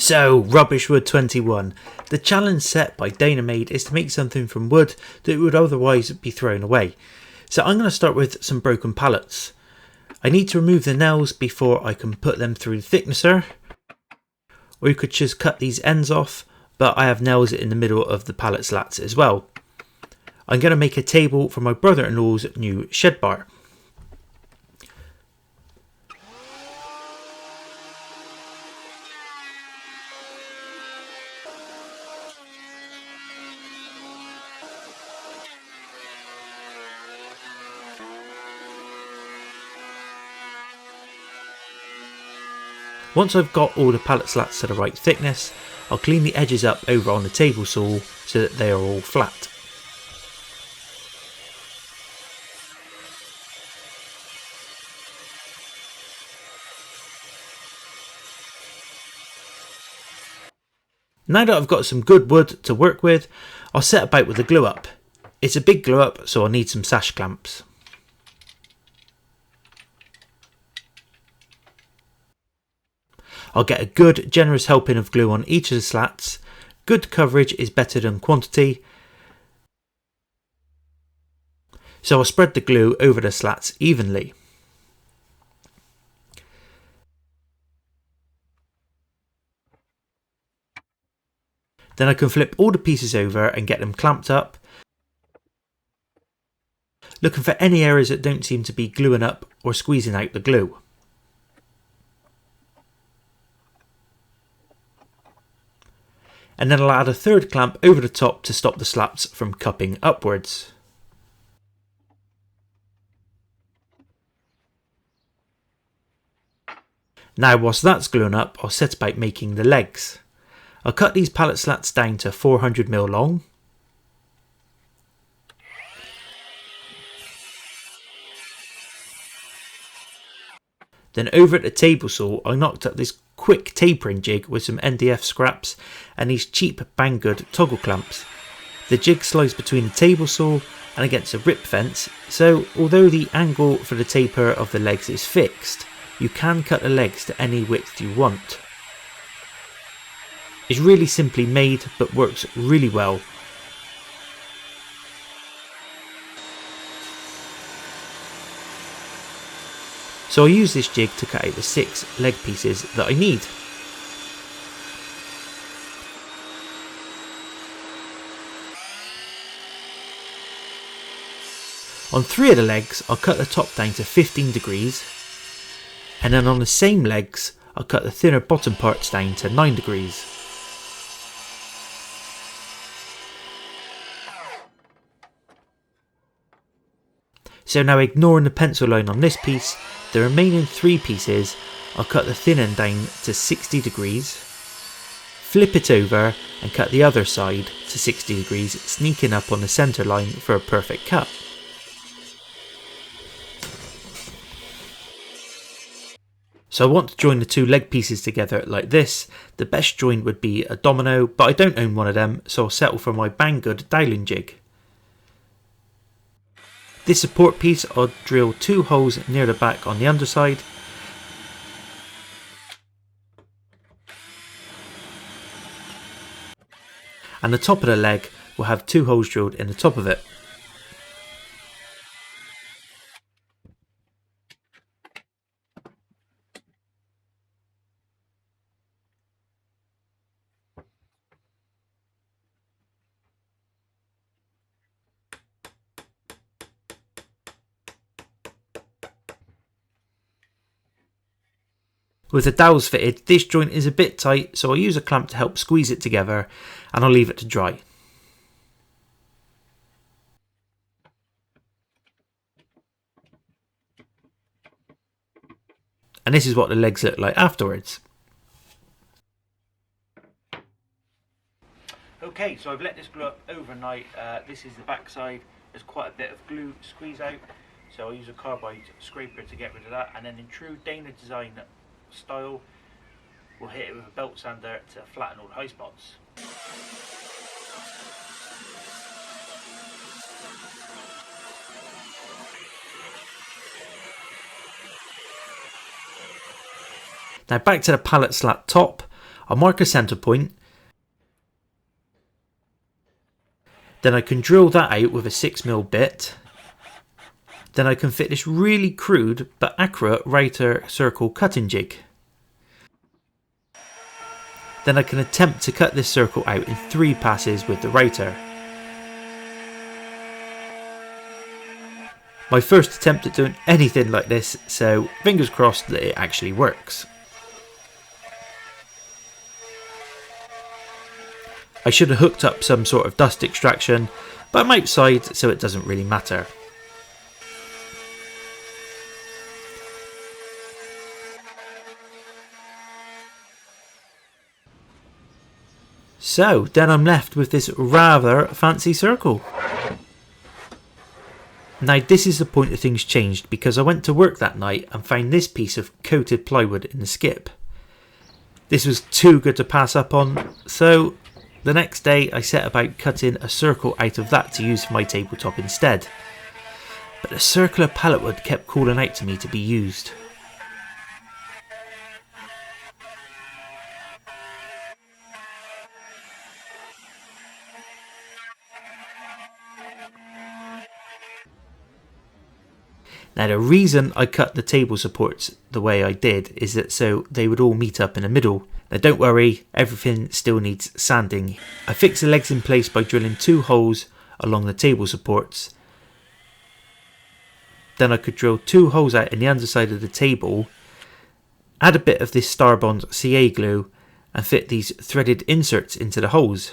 So, Rubbish Wood 21. The challenge set by Dynamade is to make something from wood that would otherwise be thrown away. So I'm going to start with some broken pallets. I need to remove the nails before I can put them through the thicknesser. Or you could just cut these ends off, but I have nails in the middle of the pallet slats as well. I'm going to make a table for my brother-in-law's new shed bar. Once I've got all the pallet slats to the right thickness, I'll clean the edges up over on the table saw so that they are all flat. Now that I've got some good wood to work with, I'll set about with the glue up. It's a big glue up, so I'll need some sash clamps. I'll get a good generous helping of glue on each of the slats. Good coverage is better than quantity. So I'll spread the glue over the slats evenly. Then I can flip all the pieces over and get them clamped up. Looking for any areas that don't seem to be gluing up or squeezing out the glue. And then I'll add a third clamp over the top to stop the slats from cupping upwards. Now whilst that's gluing up, I'll set about making the legs. I'll cut these pallet slats down to 400mm long. Then over at the table saw, I knocked up this quick tapering jig with some NDF scraps and these cheap Banggood toggle clamps. The jig slides between the table saw and against a rip fence, so although the angle for the taper of the legs is fixed, you can cut the legs to any width you want. It's really simply made but works really well. So I'll use this jig to cut out the 6 leg pieces that I need. On 3 of the legs, I'll cut the top down to 15 degrees, and then on the same legs, I'll cut the thinner bottom parts down to 9 degrees. So now, ignoring the pencil line on this piece, the remaining 3 pieces, I'll cut the thin end down to 60 degrees, flip it over and cut the other side to 60 degrees, sneaking up on the centre line for a perfect cut. So I want to join the 2 leg pieces together like this. The best joint would be a domino, but I don't own one of them, so I'll settle for my Banggood doweling jig. This support piece, I'll drill 2 holes near the back on the underside. And the top of the leg will have 2 holes drilled in the top of it. With the dowels fitted, this joint is a bit tight, so I'll use a clamp to help squeeze it together and I'll leave it to dry. And this is what the legs look like afterwards. Okay, so I've let this glue up overnight. This is the back side. There's quite a bit of glue squeeze out, so I'll use a carbide scraper to get rid of that, and then in true Dana design style, we'll hit it with a belt sander to flatten all the high spots. Now back to the pallet slat top, I'll mark a centre point. Then I can drill that out with a 6mm bit. Then I can fit this really crude but accurate router circle cutting jig. Then I can attempt to cut this circle out in 3 passes with the router. My first attempt at doing anything like this, so fingers crossed that it actually works. I should have hooked up some sort of dust extraction, but I'm outside so it doesn't really matter. So then I'm left with this rather fancy circle. Now this is the point that things changed, because I went to work that night and found this piece of coated plywood in the skip. This was too good to pass up on, so the next day I set about cutting a circle out of that to use for my tabletop instead. But the circular pallet wood kept calling out to me to be used. Now the reason I cut the table supports the way I did is that so they would all meet up in the middle. Now don't worry, everything still needs sanding. I fixed the legs in place by drilling 2 holes along the table supports. Then I could drill 2 holes out in the underside of the table, add a bit of this Starbond CA glue and fit these threaded inserts into the holes.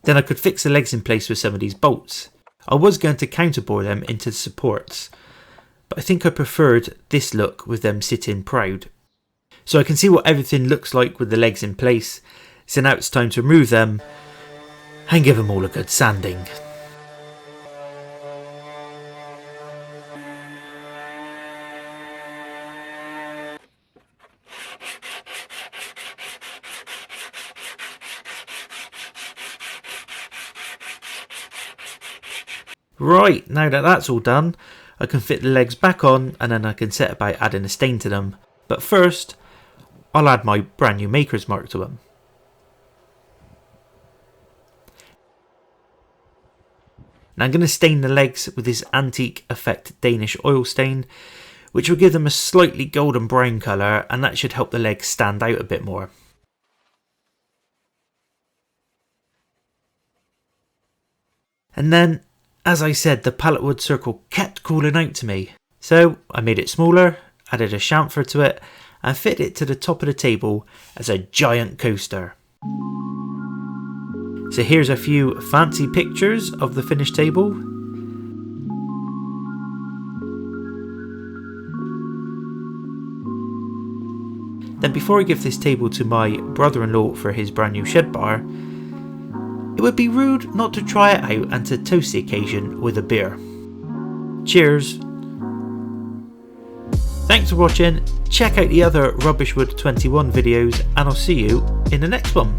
Then I could fix the legs in place with some of these bolts. I was going to counterbore them into the supports, but I think I preferred this look with them sitting proud. So I can see what everything looks like with the legs in place, so now it's time to remove them and give them all a good sanding. Right, now that that's all done, I can fit the legs back on and then I can set about adding a stain to them. But first, I'll add my brand new maker's mark to them. Now I'm going to stain the legs with this Antique Effect Danish oil stain, which will give them a slightly golden brown colour, and that should help the legs stand out a bit more. And then, as I said, the pallet wood circle kept calling out to me. So I made it smaller, added a chamfer to it, and fit it to the top of the table as a giant coaster. So here's a few fancy pictures of the finished table. Then before I give this table to my brother-in-law for his brand new shed bar, it would be rude not to try it out and to toast the occasion with a beer. Cheers! Thanks for watching, check out the other Rubbishwood 21 videos and I'll see you in the next one.